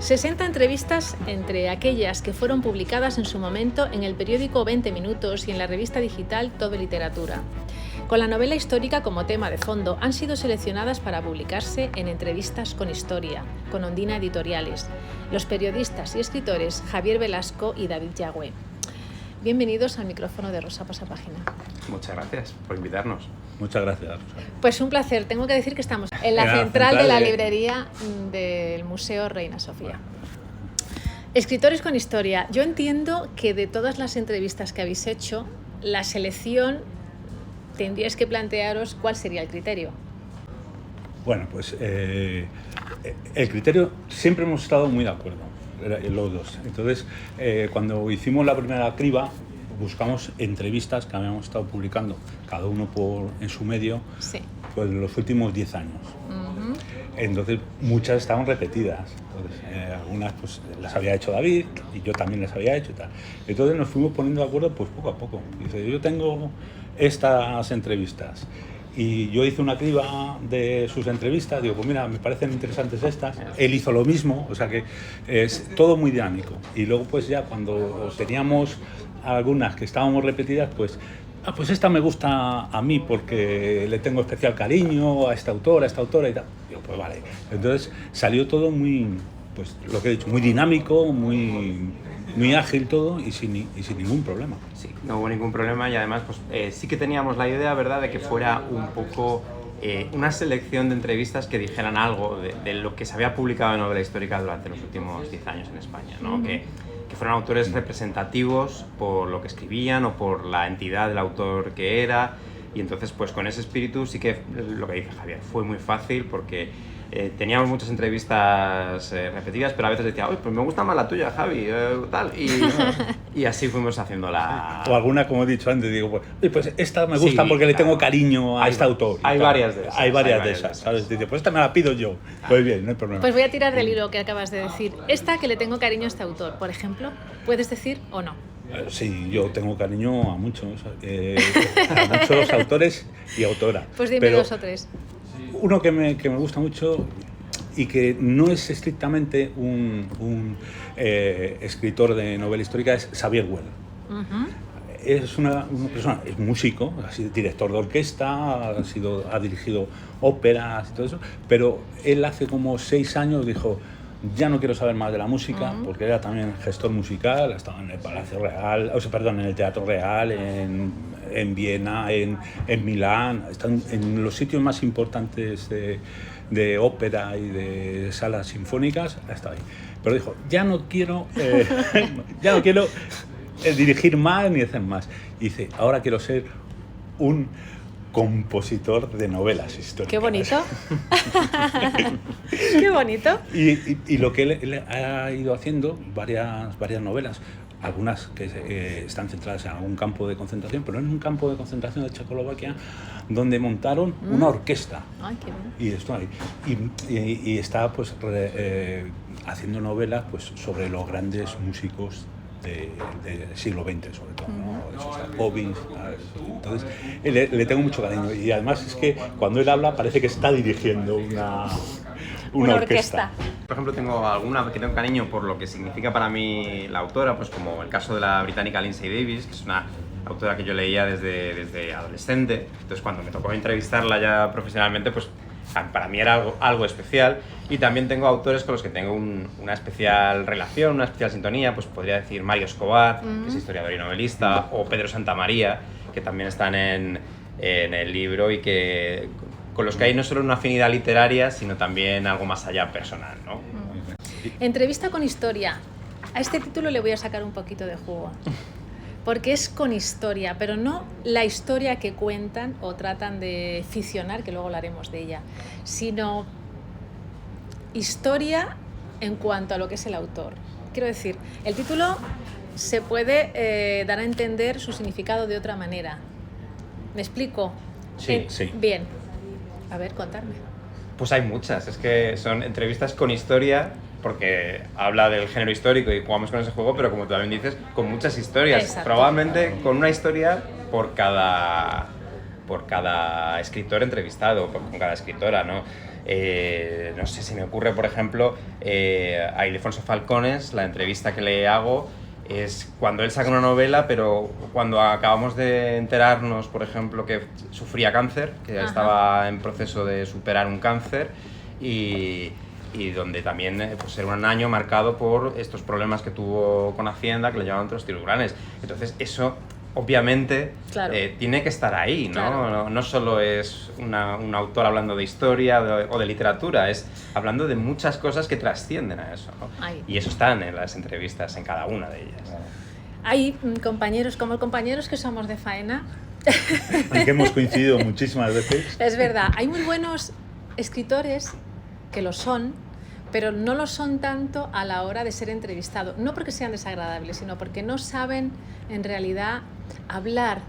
60 entrevistas entre aquellas que fueron publicadas en su momento en el periódico 20 Minutos y en la revista digital Todo Literatura. Con la novela histórica como tema de fondo, han sido seleccionadas para publicarse en Entrevistas con Historia, con Ondina Editoriales, los periodistas y escritores Javier Velasco y David Yagüe. Bienvenidos al micrófono de Rosa Pasapágina. Muchas gracias por invitarnos. Muchas gracias, Rosa. Pues un placer. Tengo que decir que estamos en la central de la librería del Museo Reina Sofía. Escritores con historia. Yo entiendo que de todas las entrevistas que habéis hecho, la selección tendríais que plantearos cuál sería el criterio. Bueno, pues el criterio siempre hemos estado muy de acuerdo, los dos. Entonces, cuando hicimos la primera criba, buscamos entrevistas que habíamos estado publicando, cada uno en su medio, sí, pues los últimos 10 años. Uh-huh. Entonces, muchas estaban repetidas. Entonces, algunas pues las había hecho David y yo también las había hecho y tal. Entonces nos fuimos poniendo de acuerdo pues poco a poco. Dice, yo tengo estas entrevistas y yo hice una criba de sus entrevistas, digo, pues mira, me parecen interesantes estas. Él hizo lo mismo, o sea que es todo muy dinámico. Y luego pues ya cuando teníamos algunas que estábamos repetidas, pues esta me gusta a mí porque le tengo especial cariño a esta autora y tal. Digo, pues vale. Entonces salió todo muy, pues lo que he dicho, muy dinámico, muy ágil todo y sin ningún problema. Sí, no hubo ningún problema y además pues sí que teníamos la idea, ¿verdad?, de que fuera un poco una selección de entrevistas que dijeran algo de lo que se había publicado en novela histórica durante los últimos 10 años en España, ¿no? Uh-huh. Que fueran autores representativos por lo que escribían o por la entidad del autor que era, y entonces pues con ese espíritu sí que lo que dice Javier fue muy fácil porque teníamos muchas entrevistas repetidas, pero a veces decía, oye, pues me gusta más la tuya, Javi, tal, y así fuimos haciendo la... O alguna, como he dicho antes, digo, pues esta me gusta, sí, porque le tengo cariño a este autor. Hay varias de esas. Hay varias de esas, ¿sabes? Dice, pues esta me la pido yo. Pues bien, no hay problema. Pues voy a tirar del hilo que acabas de decir. Esta que le tengo cariño a este autor, por ejemplo, ¿puedes decir o no? Sí, yo tengo cariño a muchos autores y autoras. Pues dime dos o tres. Uno que me gusta mucho y que no es estrictamente un escritor de novela histórica es Xavier Güell. Uh-huh. Es una persona, es músico, ha sido director de orquesta, ha dirigido óperas y todo eso, pero él hace como 6 años dijo, ya no quiero saber más de la música, uh-huh, porque era también gestor musical, estaba en el Palacio Real, en el Teatro Real, en Viena, en Milán, están en los sitios más importantes de ópera y de salas sinfónicas, está ahí. Pero dijo, ya no quiero dirigir más ni hacer más. Y dice, ahora quiero ser un compositor de novelas históricas. ¡Qué bonito! ¡Qué bonito! Y lo que él ha ido haciendo, varias novelas, algunas que están centradas en algún campo de concentración, pero en un campo de concentración de Checoslovaquia, donde montaron una orquesta. ¡Ay, qué bien! Y esto ahí. Y está pues haciendo novelas pues sobre los grandes músicos del siglo XX, sobre todo, ¿no? Shostakovich. Entonces le tengo mucho cariño y además es que cuando él habla parece que está dirigiendo una orquesta. Por ejemplo, tengo alguna que tengo cariño por lo que significa para mí la autora, pues como el caso de la británica Lindsay Davis, que es una autora que yo leía desde adolescente. Entonces cuando me tocó entrevistarla ya profesionalmente, pues para mí era algo especial. Y también tengo autores con los que tengo una especial relación, una especial sintonía, pues podría decir Mario Escobar, que es historiador y novelista, o Pedro Santamaría, que también están en el libro y que con los que hay no solo una afinidad literaria, sino también algo más allá personal, ¿no? Entrevista con historia. A este título le voy a sacar un poquito de jugo. Porque es con historia, pero no la historia que cuentan o tratan de ficcionar, que luego hablaremos de ella, sino historia en cuanto a lo que es el autor. Quiero decir, el título se puede dar a entender su significado de otra manera. ¿Me explico? Sí, sí. Bien. A ver, contadme. Pues hay muchas, es que son entrevistas con historia, porque habla del género histórico y jugamos con ese juego, pero como tú también dices, con muchas historias. Exacto. Probablemente con una historia por cada por cada escritor entrevistado, con cada escritora, ¿no? No sé, si me ocurre, por ejemplo, a Ildefonso Falcones, la entrevista que le hago es cuando él saca una novela, pero cuando acabamos de enterarnos, por ejemplo, que sufría cáncer, que estaba en proceso de superar un cáncer, y donde también pues, era un año marcado por estos problemas que tuvo con Hacienda, que le llamaban otros tiburones. Entonces eso obviamente tiene que estar ahí, ¿no? Claro. No solo es un autor hablando de historia o de literatura, es hablando de muchas cosas que trascienden a eso, ¿no? Y eso está en las entrevistas, en cada una de ellas. Hay compañeros, como compañeros que somos de faena. Aunque hemos coincidido muchísimas veces. Es verdad, hay muy buenos escritores que lo son, pero no lo son tanto a la hora de ser entrevistado. No porque sean desagradables, sino porque no saben en realidad hablar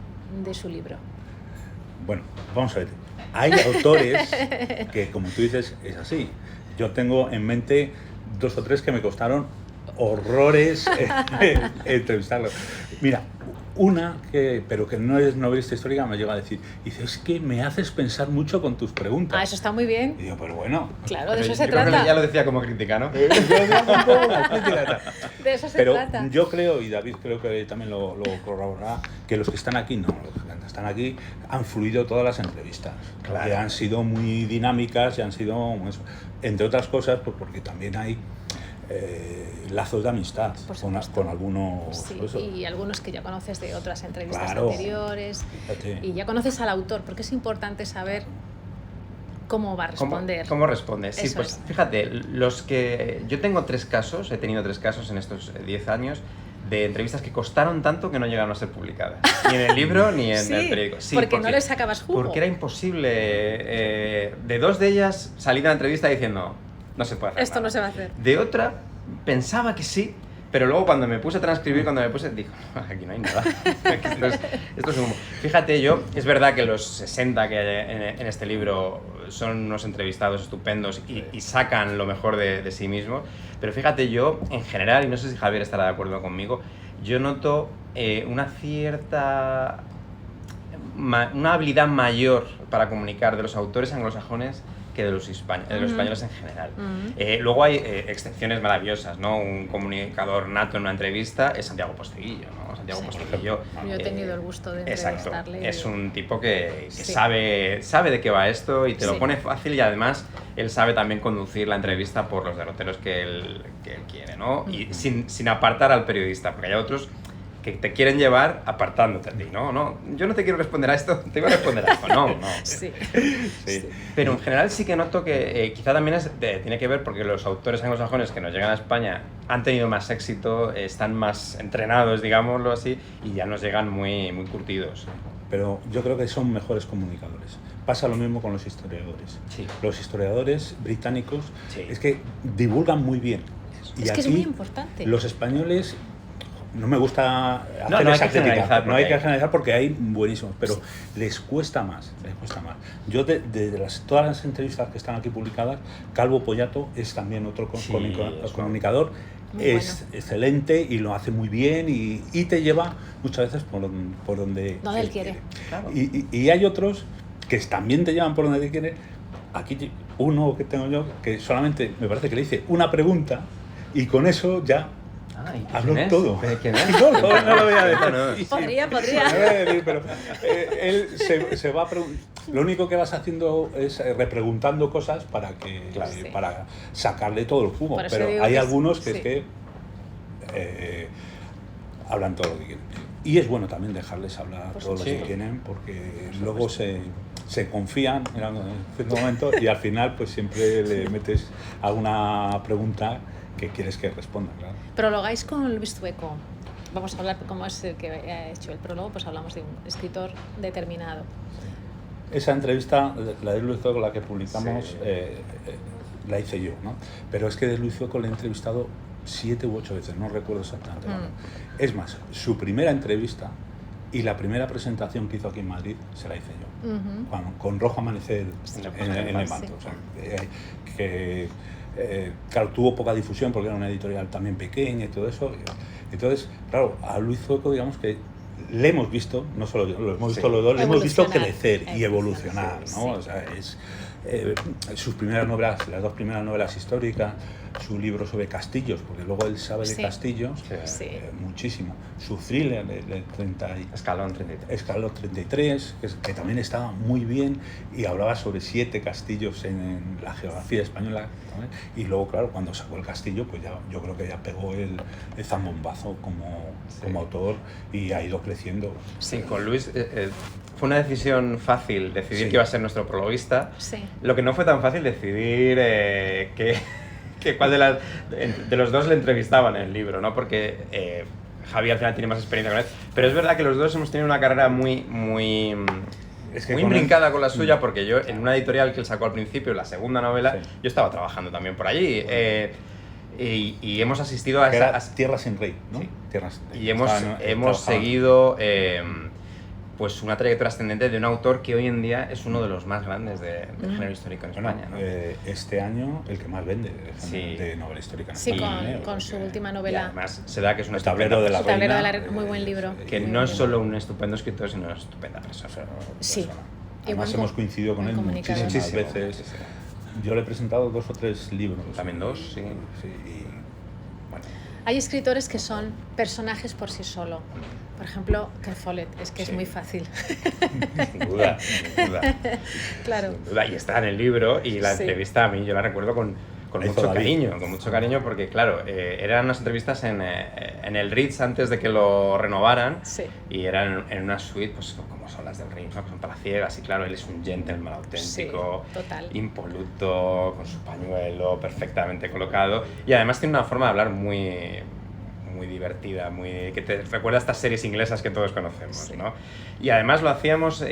de su libro. Bueno, vamos a ver. Hay autores que, como tú dices, es así. Yo tengo en mente 2 o 3 que me costaron horrores entrevistarlos. Mira, una pero que no es novelista histórica, me llega a decir, dice, es que me haces pensar mucho con tus preguntas. Eso está muy bien. Y digo, pero bueno. Claro, de Pero eso se yo creo trata. que ya lo decía como crítica, ¿no? De eso se trata. Pero yo creo, y David creo que también lo corroborará, que los que están aquí, los que están aquí, han fluido todas las entrevistas. Claro. Que han sido muy dinámicas y han sido, entre otras cosas, pues porque también hay lazos de amistad con algunos. Sí, eso. y algunos que ya conoces de otras entrevistas Claro. anteriores. Fíjate. Y ya conoces al autor, porque es importante saber cómo va a responder. ¿Cómo responde? Sí, Eso pues es. fíjate, yo tengo 3 casos, he tenido 3 casos en estos 10 años de entrevistas que costaron tanto que no llegaron a ser publicadas. Ni en el libro ni en el periódico. Sí, porque no les sacabas jugo. Porque era imposible. De 2 de ellas salí de la entrevista diciendo, no se puede hacer Esto nada. no se va a hacer. De otra, pensaba que sí, pero luego cuando me puse a transcribir, digo, aquí no hay nada. esto es humo. Fíjate, es verdad que los 60 que hay en este libro son unos entrevistados estupendos y sacan lo mejor de sí mismos, pero fíjate, yo en general, y no sé si Javier estará de acuerdo conmigo, yo noto una cierta... una habilidad mayor para comunicar de los autores anglosajones que de los españoles en general. Luego hay excepciones maravillosas, ¿no? Un comunicador nato en una entrevista es Santiago Posteguillo, ¿no? Santiago Posteguillo. Yo he tenido el gusto de Exacto. entrevistarle. Es un tipo que sabe de qué va esto y te lo pone fácil, y además él sabe también conducir la entrevista por los derroteros que él quiere, ¿no? Y sin apartar al periodista, porque hay otros que te quieren llevar apartándote a ti, ¿no? Yo no te quiero responder a esto, te iba a responder a esto, no. Sí. Pero en general sí que noto que quizá también tiene que ver porque los autores anglosajones que nos llegan a España han tenido más éxito, están más entrenados, digámoslo así, y ya nos llegan muy, muy curtidos. Pero yo creo que son mejores comunicadores. Pasa lo mismo con los historiadores. Sí. Los historiadores británicos es que divulgan muy bien. Es que es muy importante. Los españoles... No me gusta hacer no hay esa que crítica, generalizar, no hay que generalizar porque hay buenísimos, pero les cuesta más. Yo de todas las entrevistas que están aquí publicadas, Calvo Pollato es también otro comunicador, es excelente y lo hace muy bien y te lleva muchas veces por donde él quiere. Claro. Y hay otros que también te llevan por donde te quiere. Aquí uno que tengo yo, que solamente me parece que le hice una pregunta y con eso ya... Habló todo. ¿Quién es? No lo voy a decir. Podría. Pero él se va a lo único que vas haciendo es repreguntando cosas para sacarle todo el jugo. Pero hay algunos que es que hablan todo lo que quieren. Y es bueno también dejarles hablar todo lo que quieren, porque luego se confían en cierto momento y al final pues siempre le metes alguna pregunta que quieres que responda, claro. Prologáis con Luis Zueco. Vamos a hablar como es el que ha hecho el prólogo, pues hablamos de un escritor determinado. Esa entrevista, la de Luis Zueco, la que publicamos, la hice yo, ¿no? Pero es que de Luis Zueco le he entrevistado 7 u 8 veces, no recuerdo exactamente. Es más, su primera entrevista y la primera presentación que hizo aquí en Madrid se la hice yo, con Rojo Amanecer en el manto. O sea, claro, tuvo poca difusión porque era una editorial también pequeña y todo eso. Entonces, claro, a Luis Zueco, digamos que le hemos visto, no solo yo, lo hemos visto Sí. los dos, le hemos visto Evolucionar. crecer y evolucionar, ¿no? Sí. O sea, sus primeras novelas, las 2 primeras novelas históricas, su libro sobre castillos, porque luego él sabe de Sí. castillos Sí. muchísimo. Su thriller de 30 Escalón 33. Escalón 33, que también estaba muy bien y hablaba sobre 7 castillos en la geografía española, ¿sabes? Y luego, claro, cuando sacó el castillo, pues ya, yo creo que ya pegó el zambombazo como autor y ha ido creciendo. Sí, con Luis fue una decisión fácil decidir Sí. que iba a ser nuestro prologuista. Sí. Lo que no fue tan fácil decidir que cuál de los dos le entrevistaban en el libro, ¿no? Porque Javi al final tiene más experiencia con él. Pero es verdad que los dos hemos tenido una carrera muy Es que muy con él- brincada con la suya, porque yo en una editorial que él sacó al principio, la segunda novela, Sí. yo estaba trabajando también por allí. Y hemos asistido a Que esa... era Tierra sin Rey, ¿no? Sí. Tierra sin Rey. Y hemos Trabajaba. seguido pues una trayectoria ascendente de un autor que hoy en día es uno de los más grandes del género histórico en Bueno, España, ¿no? este año el que más vende Sí. de novela histórica en Sí, España. con su última Y novela. además se da que es una El tablero de la Su tablero de la reina, muy buen libro. que Muy no buen es libro. solo un estupendo escritor, sino una estupenda persona. Sí. Y Además buen hemos coincidido con buen él comunicador. muchísimas Muchísimo, veces. muchísimo. Yo le he presentado 2 o 3 libros. También 2, sí. Sí, y, bueno, Hay escritores que son personajes por sí solo. Por ejemplo, Ken Follett, es que es Sí. muy fácil. Sin duda, sin duda. Claro. Sin duda. Y está en el libro y la Sí. entrevista a mí yo la recuerdo con La hizo mucho David. cariño porque claro, eran unas entrevistas en el Ritz antes de que lo renovaran Sí. y eran en una suite pues como son las del Ritz, ¿no? Que son palaciegas y claro, él es un gentleman auténtico, Sí, total. impoluto, con su pañuelo perfectamente colocado y además tiene una forma de hablar muy divertida, que te recuerda a estas series inglesas que todos conocemos, Sí. ¿no? Y además lo hacíamos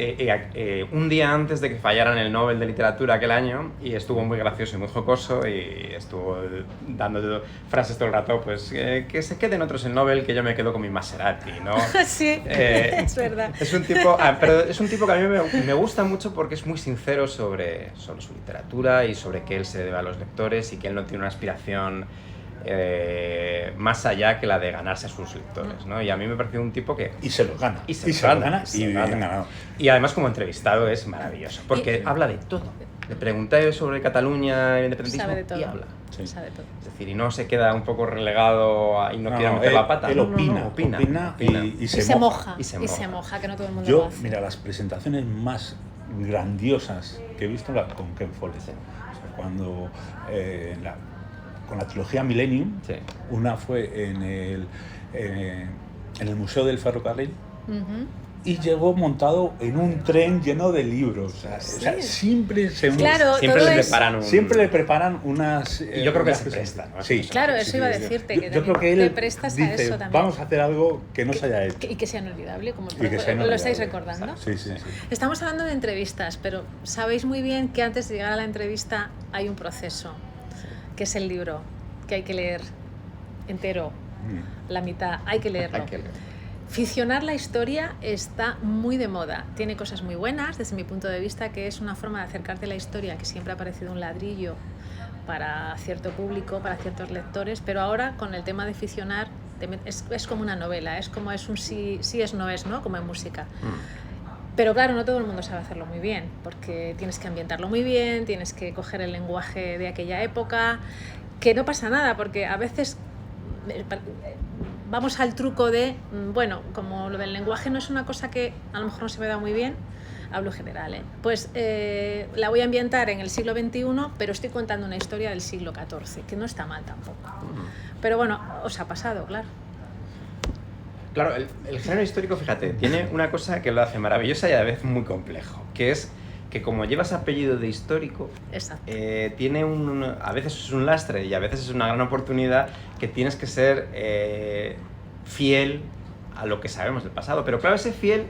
un día antes de que fallaran el Nobel de Literatura aquel año y estuvo muy gracioso y muy jocoso y estuvo dando frases todo el rato, pues que se queden otros el Nobel, que yo me quedo con mi Maserati, ¿no? Sí, es verdad. Es un tipo, pero es un tipo que a mí me gusta mucho porque es muy sincero sobre su literatura y sobre que él se debe a los lectores y que él no tiene una aspiración más allá que la de ganarse a sus lectores, ¿no? Y a mí me pareció un tipo que... y se los gana. Y se los gana, y bien ganado. Y además como entrevistado es maravilloso, porque habla de todo. Le pregunté sobre Cataluña y el independentismo Sabe de todo. y habla. Sí. Sabe todo. Es decir, y no se queda un poco relegado y no, quiere meter él, la pata. Él No, no, opina, no, opina y Y se moja. Y se moja. Que no todo el mundo lo Yo, hace. mira, las presentaciones más grandiosas que he visto con Ken Follett. Sí. O sea, cuando con la trilogía Millennium, Sí. una fue en el Museo del Ferrocarril Ujú. y llegó montado en un tren lleno de libros. O sea, siempre Claro, Siempre todo le es- preparan un... Siempre le preparan unas... Y yo creo que unas se presta, ¿no? Sí. Claro, eso sí, iba a sí. decirte, Yo, que yo creo también que él te prestas a dice, eso también. vamos a hacer algo que no se haya hecho. Y que sea inolvidable, como Y que sea lo estáis inolvidable. recordando. Sí, sí, sí. Estamos hablando de entrevistas, pero sabéis muy bien que antes de llegar a la entrevista hay un proceso, que es el libro, que hay que leer entero, la mitad, hay que leerlo. Hay que leer. Ficcionar la historia está muy de moda. Tiene cosas muy buenas, desde mi punto de vista, que es una forma de acercarte a la historia que siempre ha parecido un ladrillo para cierto público, para ciertos lectores, pero ahora con el tema de ficcionar es como una novela, es como es un sí es, no es, ¿no? Como en música. Pero claro, no todo el mundo sabe hacerlo muy bien, porque tienes que ambientarlo muy bien, tienes que coger el lenguaje de aquella época, que no pasa nada, porque a veces vamos al truco de, bueno, como lo del lenguaje no es una cosa que a lo mejor no se me da muy bien, hablo general, pues la voy a ambientar en el siglo XXI, pero estoy contando una historia del siglo XIV, que no está mal tampoco. Pero bueno, os ha pasado, claro. Claro, el género histórico, fíjate, tiene una cosa que lo hace maravillosa y a la vez muy complejo, que es que como llevas apellido de histórico, Exacto. tiene a veces es un lastre y a veces es una gran oportunidad que tienes que ser fiel a lo que sabemos del pasado. Pero claro, ese fiel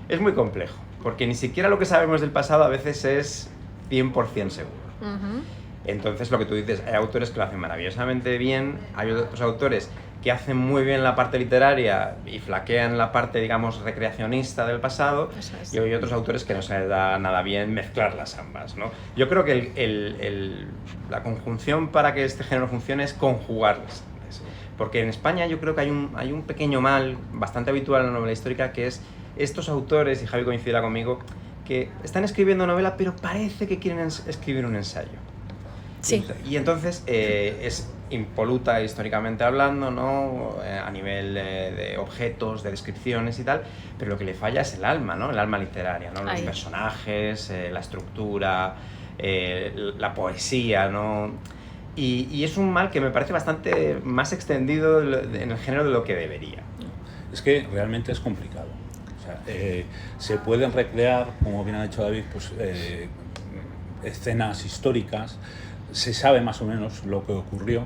es muy complejo, porque ni siquiera lo que sabemos del pasado a veces es 100% seguro. Uh-huh. Entonces, lo que tú dices, hay autores que lo hacen maravillosamente bien, hay otros autores que hacen muy bien la parte literaria y flaquean la parte, digamos, recreacionista del pasado, Eso es. y hay otros autores que no se les da nada bien mezclarlas ambas, ¿no? Yo creo que la conjunción para que este género funcione es conjugarlas. personajes. Porque en España yo creo que hay un pequeño mal bastante habitual en la novela histórica, que es estos autores, y Javi coincidirá conmigo, que están escribiendo novela pero parece que quieren escribir un ensayo. Sí. Y entonces es impoluta históricamente hablando, ¿no? A nivel de objetos, de descripciones y tal, pero lo que le falla es el alma, ¿no? El alma literaria, ¿no? Los Ahí. personajes, la estructura, la poesía, ¿no? Y es un mal que me parece bastante más extendido en el género de lo que debería. Es que realmente es complicado. O sea, se pueden recrear, como bien ha dicho David, pues, escenas históricas, se sabe más o menos lo que ocurrió,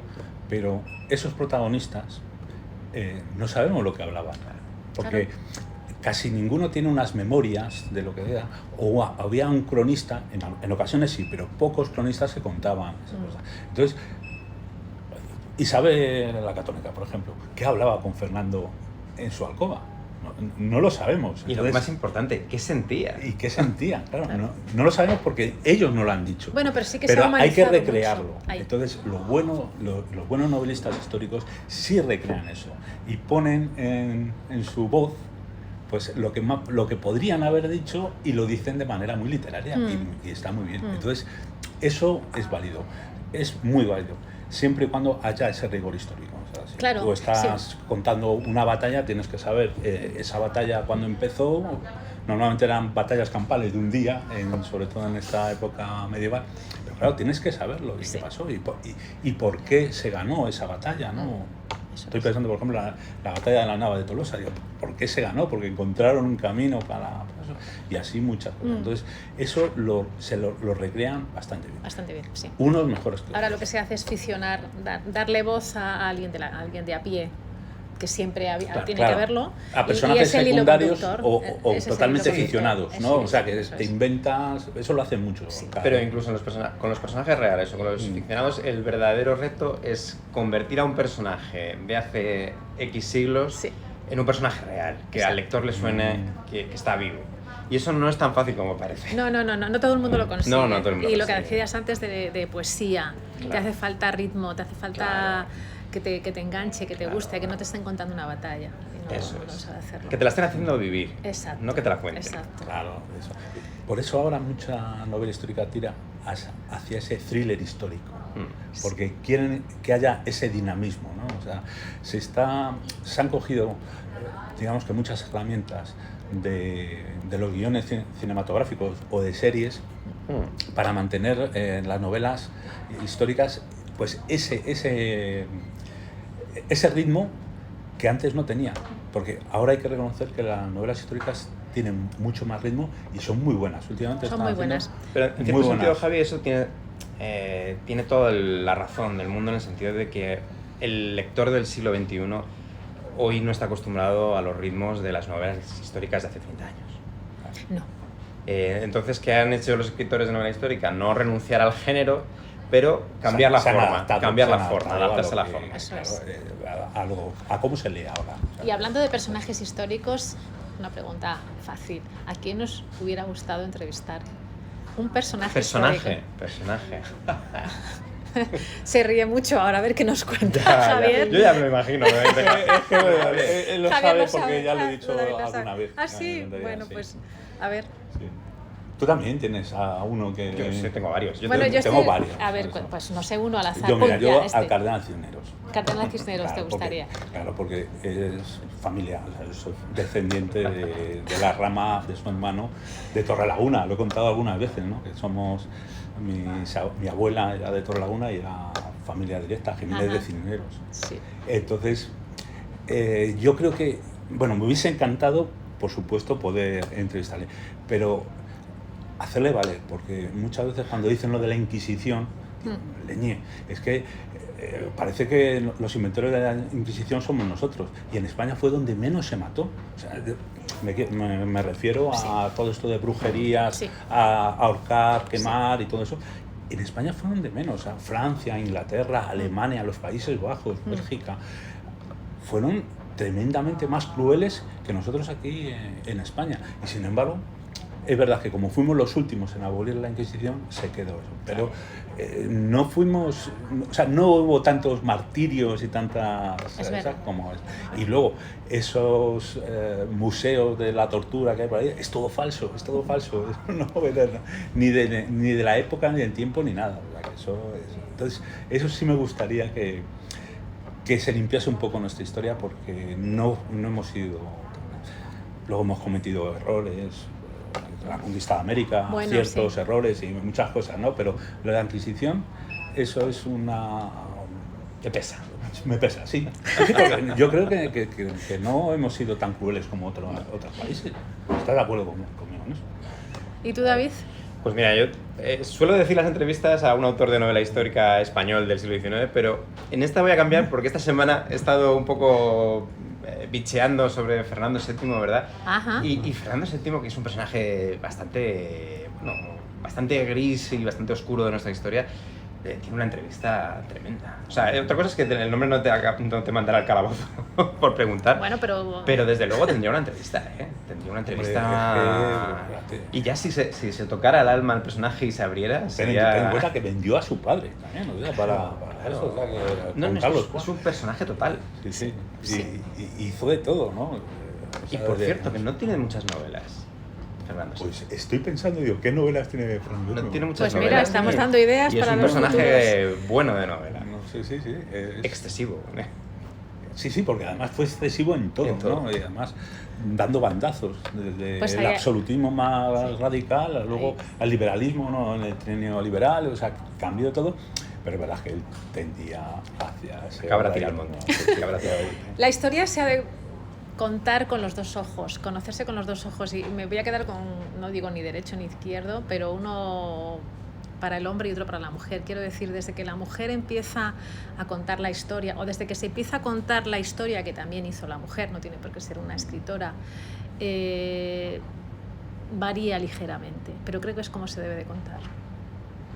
pero esos protagonistas no sabemos lo que hablaban, porque casi ninguno tiene unas memorias de lo que era, o había un cronista, en ocasiones sí, pero pocos cronistas se contaban esas cosas. Entonces, Isabel la Católica, por ejemplo, ¿qué hablaba con Fernando en su alcoba? No lo sabemos. Y lo más importante, ¿qué sentía? ¿Y qué sentía? Claro, no lo sabemos porque ellos no lo han dicho. Bueno, pero sí que pero se ha hay que humanizado recrearlo. mucho. Ahí. Entonces, los buenos novelistas históricos sí recrean eso y ponen en su voz pues lo que podrían haber dicho y lo dicen de manera muy literaria y está muy bien. Entonces, eso es válido, es muy válido, siempre y cuando haya ese rigor histórico. O sea, si Claro, tú estás contando una batalla, tienes que saber esa batalla cuando empezó. Normalmente eran batallas campales de un día, sobre todo en esta época medieval. Pero claro, tienes que saberlo y qué pasó y por qué se ganó esa batalla, ¿no? Estoy pensando, por ejemplo, la batalla de la Nava de Tolosa. Digo, ¿por qué se ganó? Porque encontraron un camino para eso. Y así muchas cosas. Entonces, eso se lo recrean bastante bien. Bastante bien, sí. Unos mejores que otros. Ahora lo que se hace es ficcionar, darle voz a alguien de a pie, que siempre tiene que verlo. A personajes es el hilo secundarios conductor, o ese es el totalmente hilo ficcionados, conductor. ¿no? Eso O sea, es, que eso te es. inventas, eso lo hacen mucho. Sí. Pero incluso con los personajes reales o con los ficcionados, el verdadero reto es convertir a un personaje de hace X siglos en un personaje real, que al lector le suene que está vivo. Y eso no es tan fácil como parece. No todo el mundo lo consigue. No todo el mundo y lo consigue. que decías antes de poesía, te hace falta ritmo, te hace falta que te enganche, que te guste, que no te estén contando una batalla. Y no, Eso no es. sabe hacerlo. Que te la estén haciendo vivir, Exacto. no que te la cuenten. Exacto. Claro, eso. Por eso ahora mucha novela histórica tira hacia ese thriller histórico, porque quieren que haya ese dinamismo, ¿no? O sea, se han cogido, digamos que muchas herramientas de los guiones cinematográficos o de series para mantener en las novelas históricas pues ese ritmo que antes no tenía, porque ahora hay que reconocer que las novelas históricas tienen mucho más ritmo y son muy buenas. Últimamente Son están muy buenas. Pero en muy cierto sentido, buenas. Javi, eso tiene toda la razón del mundo, en el sentido de que el lector del siglo XXI hoy no está acostumbrado a los ritmos de las novelas históricas de hace 30 años. No. Entonces, ¿qué han hecho los escritores de novela histórica? No renunciar al género, pero cambiar la forma, adaptarse a la forma. Eso es. A cómo se lee ahora. Y hablando de personajes históricos, una pregunta fácil. ¿A quién nos hubiera gustado entrevistar? Un personaje histórico. Personaje. Se ríe mucho ahora, a ver qué nos cuenta Javier. Yo ya me lo imagino. Él lo Javier sabe porque ya lo he dicho David lo alguna sabe. vez. Ah, sí, bueno, Sí. pues a ver. Sí. Tú también tienes a uno que... Yo sí tengo varios. Bueno, yo tengo estoy, varios. a ver, Por eso. pues no sé, uno al azar. Yo, mira, Pon ya al Cardenal Cisneros. Cardenal Cisneros, Claro, ¿te gustaría? Claro, porque es familia, o sea, soy descendiente de la rama de su hermano de Torrelaguna. Lo he contado algunas veces, ¿no? Que somos... Mi abuela era de Torrelaguna y era familia directa, Jiménez de Cisneros. Sí. Entonces, yo creo que, bueno, me hubiese encantado, por supuesto, poder entrevistarle, pero hacerle valer, porque muchas veces cuando dicen lo de la Inquisición, leñé, es que parece que los inventores de la Inquisición somos nosotros, y en España fue donde menos se mató. O sea, me refiero a todo esto de brujerías, a ahorcar, quemar y todo eso. En España fue donde menos, o sea, Francia, Inglaterra, Alemania, los Países Bajos, Bélgica, fueron tremendamente más crueles que nosotros aquí en España. Y sin embargo, es verdad que como fuimos los últimos en abolir la Inquisición, se quedó eso. Pero no fuimos, o sea, no hubo tantos martirios y tantas ¿sabes? Como es. Y luego esos museos de la tortura que hay por ahí, es todo falso, no, ni de la época, ni del tiempo, ni nada. O sea, que entonces, eso sí me gustaría que se limpiase un poco nuestra historia, porque no hemos sido... Luego hemos cometido errores, la conquista de América, bueno, ciertos errores y muchas cosas, ¿no? Pero lo de la Inquisición, eso es una... Te pesa. Me pesa, sí. Sí, porque yo creo que no hemos sido tan crueles como otros países. ¿Estás de acuerdo conmigo en eso? ¿Y tú, David? Pues mira, yo suelo decir las entrevistas a un autor de novela histórica español del siglo XIX, pero en esta voy a cambiar porque esta semana he estado un poco bicheando sobre Fernando VII, ¿verdad? Ajá. Y Fernando VII, que es un personaje bastante gris y bastante oscuro de nuestra historia, tiene una entrevista tremenda. O sea, otra cosa es que el nombre no te mandará al calabozo por preguntar. Bueno, pero desde luego tendría una entrevista, ¿eh? Tendría una entrevista... Y ya si se tocara el alma al personaje y se abriera, sería... Ten en cuenta que vendió a su padre también, o sea, para eso. O sea, que es un personaje total. Sí. Y hizo de todo, ¿no? Y por cierto, que no tiene muchas novelas. Fernando. Pues estoy pensando, digo, ¿qué novelas tiene Fernando? No tiene muchas pues novelas. Mira, estamos dando ideas y para es un los personaje futuros. bueno de novela. No, sí. Excesivo. Sí, porque además fue excesivo en todo, ¿no? Y además dando bandazos, desde Pues el absolutismo más radical, luego al liberalismo, ¿no? En el neoliberal, o sea, cambió todo. Pero es verdad que él tendía hacia ese... Cabra tira al monte. La historia se ha de contar con los dos ojos, conocerse con los dos ojos, y me voy a quedar con, no digo ni derecho ni izquierdo, pero uno para el hombre y otro para la mujer. Quiero decir, desde que la mujer empieza a contar la historia, o desde que se empieza a contar la historia que también hizo la mujer, no tiene por qué ser una escritora, varía ligeramente, pero creo que es como se debe de contar.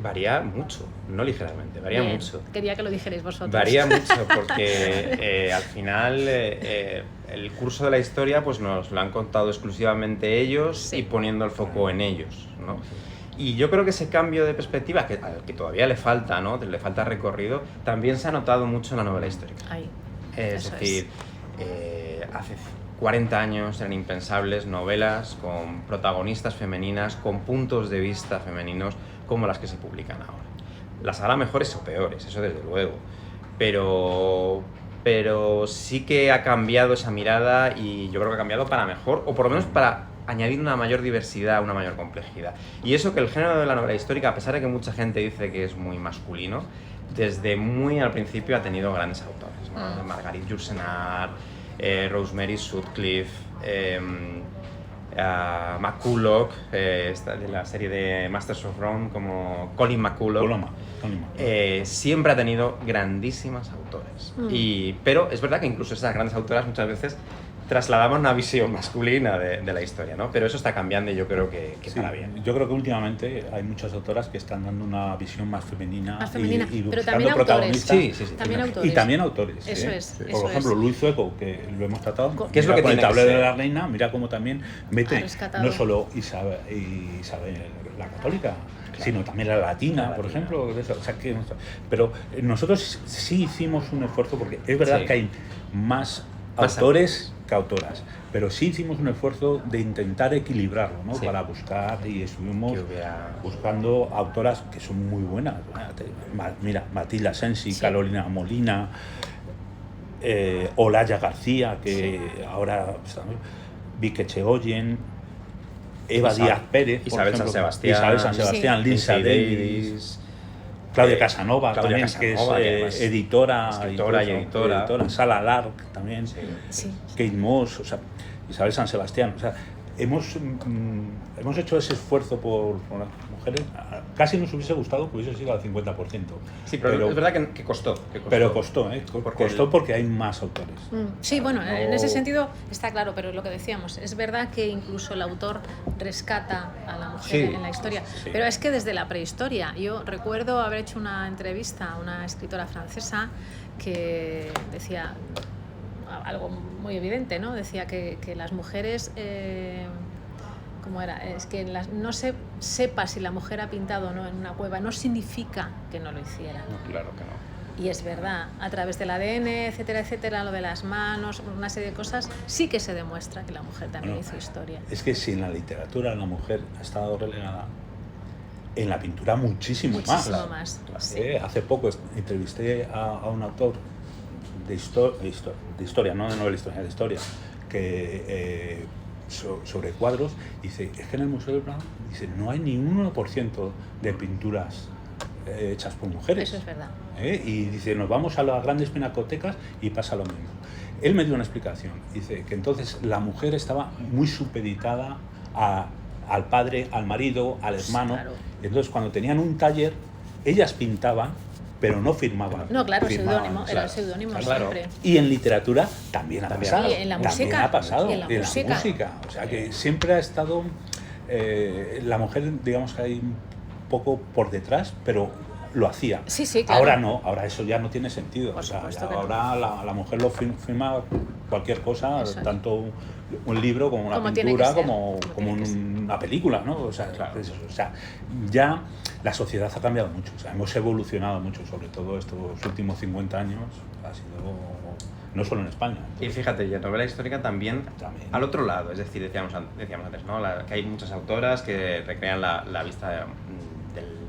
Varía mucho, no ligeramente, varía Bien, mucho. Quería que lo dijerais vosotros. Varía mucho porque al final el curso de la historia pues nos lo han contado exclusivamente ellos y poniendo el foco en ellos, ¿no? Y yo creo que ese cambio de perspectiva, al que todavía le falta, ¿no? Le falta recorrido, también se ha notado mucho en la novela histórica. Es decir, hace 40 años eran impensables novelas con protagonistas femeninas, con puntos de vista femeninos, como las que se publican ahora. Las habrá mejores o peores, eso desde luego, pero sí que ha cambiado esa mirada, y yo creo que ha cambiado para mejor, o por lo menos para añadir una mayor diversidad, una mayor complejidad. Y eso, que el género de la novela histórica, a pesar de que mucha gente dice que es muy masculino, desde muy al principio ha tenido grandes autores, ¿no? Marguerite Yourcenar, Rosemary Sutcliffe, McCulloch, de la serie de Masters of Rome, como Colin McCulloch. Siempre ha tenido grandísimas autores. Pero es verdad que incluso esas grandes autoras muchas veces trasladaban una visión masculina de la historia, ¿no? Pero eso está cambiando y yo creo que para bien. Yo creo que últimamente hay muchas autoras que están dando una visión más femenina, y pero también protagonistas. Sí. También autores. Y también autores. Eso es. Por ejemplo, Luis Zueco, que lo hemos tratado, ¿Qué es lo que con el tiene tablero que de la reina, mira cómo también mete no solo Isabel la católica, sino también la latina, por ejemplo. O sea, pero nosotros sí hicimos un esfuerzo, porque es verdad que hay más autores que autoras, pero sí hicimos un esfuerzo de intentar equilibrarlo, ¿no? Para buscar, y estuvimos buscando autoras que son muy buenas. Mira, Matilda Sensi, Carolina Molina, Olaya García, que ahora Vicky Chegoyen, Eva Díaz Pérez, Isabel San Sebastián, Lindsay Davis, Claudia Casanova, también, que es editora, escritora y editora. Sala Lark también, Kate Moss, o sea, Isabel San Sebastián, o sea, hemos hecho ese esfuerzo por las mujeres. Casi nos hubiese gustado que hubiese sido al 50%. Sí, pero es verdad que costó. Pero costó, porque hay más autores. Sí, bueno, en ese sentido está claro, pero lo que decíamos, es verdad que incluso el autor rescata a la mujer en la historia, pero es que desde la prehistoria, yo recuerdo haber hecho una entrevista a una escritora francesa que decía algo muy evidente, ¿no? Decía que las mujeres ¿cómo era? Es que no se sepa si la mujer ha pintado o no en una cueva, no significa que no lo hiciera. No, claro que no. Y es verdad, a través del ADN, etcétera, etcétera, lo de las manos, una serie de cosas, sí que se demuestra que la mujer también hizo historia. Es que si en la literatura la mujer ha estado relegada, en la pintura muchísimo más. Más. Sí. Hace poco entrevisté a un autor de historia, no de novela histórica, de historia, que sobre cuadros, dice, es que en el Museo del Prado, dice, no hay ni un 1% de pinturas hechas por mujeres. Eso es verdad. Y dice, nos vamos a las grandes pinacotecas y pasa lo mismo. Él me dio una explicación, dice que entonces la mujer estaba muy supeditada al padre, al marido, al hermano. Claro. Entonces cuando tenían un taller, ellas pintaban, pero no firmaban. No, claro, firmaban, seudónimo, era el seudónimo claro. siempre. Y en literatura también ha pasado. Y en la también música. ha pasado. Y en la música. O sea que siempre ha estado la mujer, digamos que hay un poco por detrás, pero lo hacía. Sí, sí, claro. Ahora no, ahora eso ya no tiene sentido. Por O sea, supuesto que ahora la mujer lo firma cualquier cosa, Eso es. tanto un libro como una Como tiene pintura, que ser. como Tiene que ser. una película, ¿no? O sea, Claro. es eso. O sea, ya la sociedad ha cambiado mucho, o sea, hemos evolucionado mucho, sobre todo estos últimos 50 años, ha sido, no solo en España. Y fíjate, y en novela histórica también, También. al otro lado, es decir, decíamos antes, ¿no? Que hay muchas autoras que recrean la vista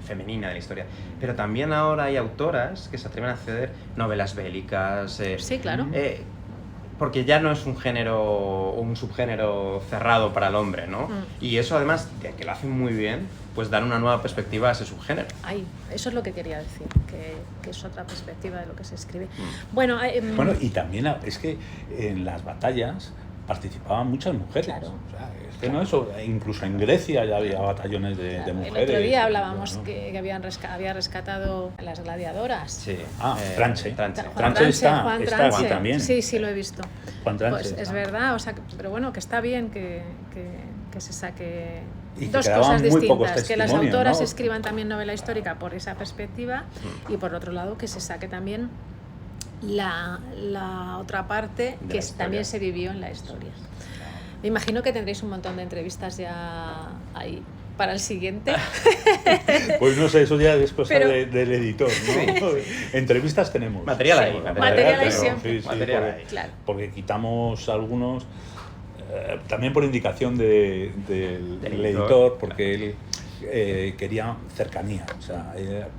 femenina de la historia, pero también ahora hay autoras que se atreven a hacer novelas bélicas. Sí, claro. Porque ya no es un género o un subgénero cerrado para el hombre, ¿no? Y eso además, de que lo hacen muy bien, pues dan una nueva perspectiva a ese subgénero. Ay, eso es lo que quería decir, que es otra perspectiva de lo que se escribe. Bueno, Bueno, y también es que en las batallas participaban muchas mujeres. Claro. O sea, es que no eso, incluso en Grecia ya había batallones de claro, mujeres. el otro día hablábamos ¿no? que había rescatado a las gladiadoras. Sí. Tranche. Juan Tranche está Juan aquí Tranche. también. Sí, sí, lo he visto. Juan Tranche Pues es está. verdad, o sea, pero bueno, que está bien que se saque Y que dos quedaban cosas muy pocos distintas, que las testimonios, autoras ¿no? escriban también novela histórica por esa perspectiva y por otro lado que se saque también la otra parte De que la historia. también se vivió en la historia. Me imagino que tendréis un montón de entrevistas ya ahí para el siguiente. Pues no sé, eso ya es cosa Pero- del editor, ¿no? Entrevistas tenemos. Material ahí, Sí, material material ahí pero- siempre. Sí, sí, material porque, ahí. Claro. porque quitamos algunos, también por indicación del Del editor, porque él quería cercanía, o sea,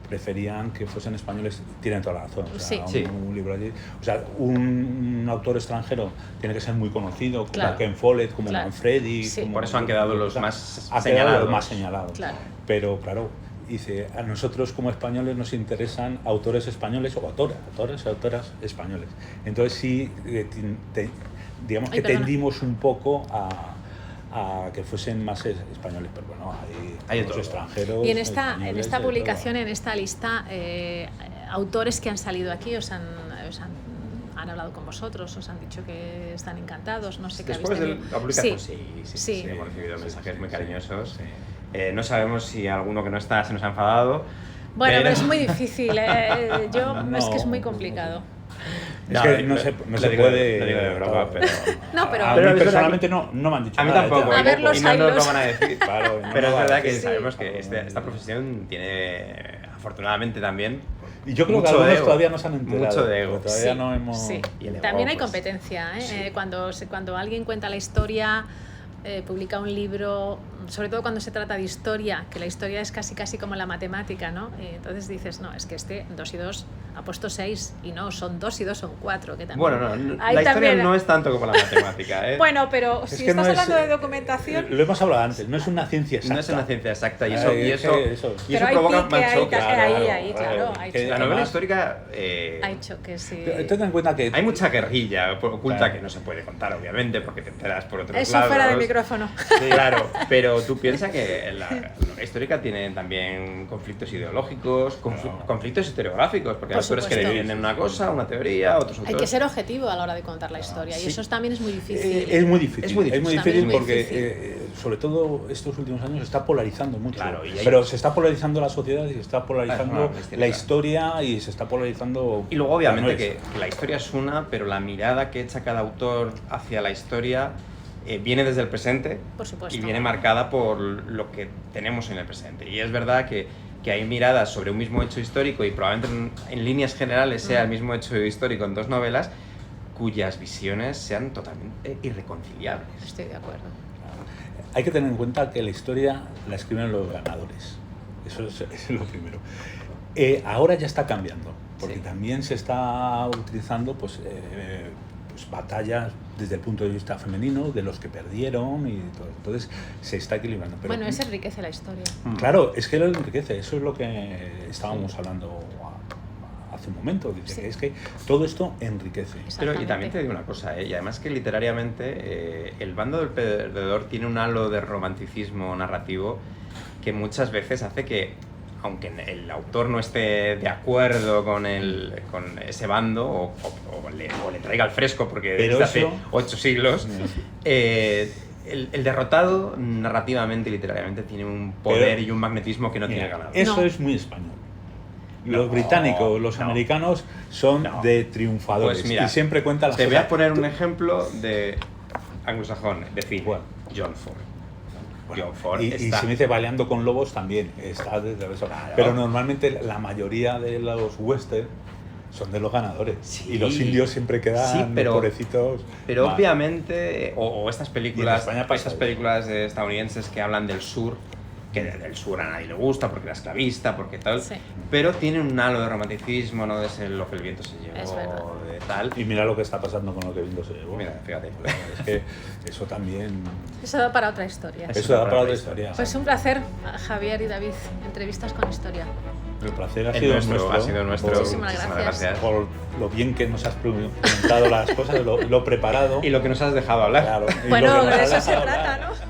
preferían que fuesen españoles, tienen toda la razón, o sea, Sí. un libro allí, o sea, un autor extranjero tiene que ser muy conocido, como Claro. Ken Follett, como Claro. Manfredi, Sí. como- Por eso han quedado los o sea, más ha quedado señalados. los más señalados. Claro. Pero claro, dice, a nosotros como españoles nos interesan autores españoles o autores y autoras españoles. Entonces sí, digamos Ay, que perdona. tendimos un poco a que fuesen más españoles, pero bueno, hay de los todo. extranjeros. Y en españoles, esta de publicación, todo. en esta lista, autores que han salido aquí han hablado con vosotros, os han dicho que están encantados, no sé qué habéis Después de tenido. la publicación, Sí. sí, hemos recibido mensajes muy cariñosos. No sabemos si alguno que no está se nos ha enfadado. Bueno, pero es muy difícil, No, es que es muy complicado. Es que no se puede. Lo digo de broma, pero... No, pero- A Pero mí es verdad personalmente no me han dicho A mí nada. tampoco, A y ver no- los y no nos lo hilos. van a decir. Claro, no Pero lo es van a verdad que decir. sabemos que esta profesión tiene, afortunadamente también, Y yo creo que mucho algunos ego. todavía no se han enterado. Mucho de ego. porque Todavía Sí, no hemos. sí. Y el ego, También hay pues, competencia, ¿eh? sí. Cuando alguien cuenta la historia, publica un libro, sobre todo cuando se trata de historia, que la historia es casi como la matemática, ¿no? Y entonces dices, no, es que 2 y 2 ha puesto 6, y no, son 2 y 2 son 4, que también... Bueno, no, Ahí la historia también- no es tanto como la matemática, ¿eh? Bueno, pero Es si que estás no es, hablando de documentación... Lo hemos hablado antes, no es una ciencia exacta. No es una ciencia exacta y Ay, eso, es que eso. y eso Pero hay provoca pique, más hay choques. ta- ahí, claro, hay que choque. La novela además- histórica Hay choques, sí. Ten en cuenta que hay mucha guerrilla oculta Claro. que no se puede contar, obviamente, porque te enteras por otros Eso lados. fuera del micrófono. Sí, claro, pero tú piensas que la novela histórica tiene también conflictos ideológicos, conflictos historiográficos, porque hay Por autores que supuesto. defienden una cosa, una teoría, otros Hay autores... que ser objetivo a la hora de contar la historia, y Sí. eso también es muy difícil. es muy difícil. Es muy difícil. También difícil es muy porque, difícil. sobre todo estos últimos años, se está polarizando mucho. Claro, y hay- pero se está polarizando la sociedad y se está polarizando Ah, es la historia y se está polarizando. Y luego, obviamente, la nuestra. que la historia es una, pero la mirada que echa cada autor hacia la historia viene desde el presente Por supuesto. y viene marcada por lo que tenemos en el presente. Y es verdad que hay miradas sobre un mismo hecho histórico y probablemente en líneas generales sea el mismo hecho histórico en dos novelas cuyas visiones sean totalmente irreconciliables. Estoy de acuerdo. Hay que tener en cuenta que la historia la escriben los ganadores. Eso es lo primero. Ahora ya está cambiando, porque Sí. también se está utilizando pues batallas desde el punto de vista femenino, de los que perdieron y todo. Entonces se está equilibrando. Pero, Bueno, eso enriquece la historia. claro, es que lo enriquece. Eso es lo que estábamos hablando hace un momento. Dice Sí. que es que todo esto enriquece. Pero, y Exactamente. también te digo una cosa, y además que literariamente el bando del perdedor tiene un halo de romanticismo narrativo que muchas veces hace que, aunque el autor no esté de acuerdo con ese bando o le traiga al fresco porque Pero desde hace eso- 8 siglos, el derrotado narrativamente y literariamente tiene un poder Pero- y un magnetismo que no tiene Mira, ganado. eso No. es muy español. Los No, británicos, los no. americanos son No. de triunfadores Pues mira, y siempre cuentan las Te voy cosas. a poner un ejemplo de anglosajón, es decir, Bueno. John Ford. Bueno, John Ford y está... si me dice Baleando con Lobos también está desde eso. Claro. Pero normalmente la mayoría de los western son de los ganadores. Sí. Y los indios siempre quedan Sí, pero- pobrecitos. Pero mal. obviamente, o estas Y en películas, España pasa estas eso. películas estadounidenses que hablan del sur, que del sur a nadie le gusta porque era esclavista, porque tal, Sí. pero tienen un halo de romanticismo, no de ser lo que el viento se llevó, Es verdad. de tal. Y mira lo que está pasando con lo que viendo se llevó. Mira, fíjate. Es que eso también. Eso da para otra historia. Eso da para otra historia. Pues un placer, Javier y David, entrevistas con historia. El placer ha El sido nuestro, nuestro. ha sido nuestro. Muchísimas gracias. Por lo bien que nos has preguntado las cosas, lo preparado. Y lo que nos has dejado hablar. Claro, y lo Bueno, que nos de has eso se dejado trata, hablar. ¿no?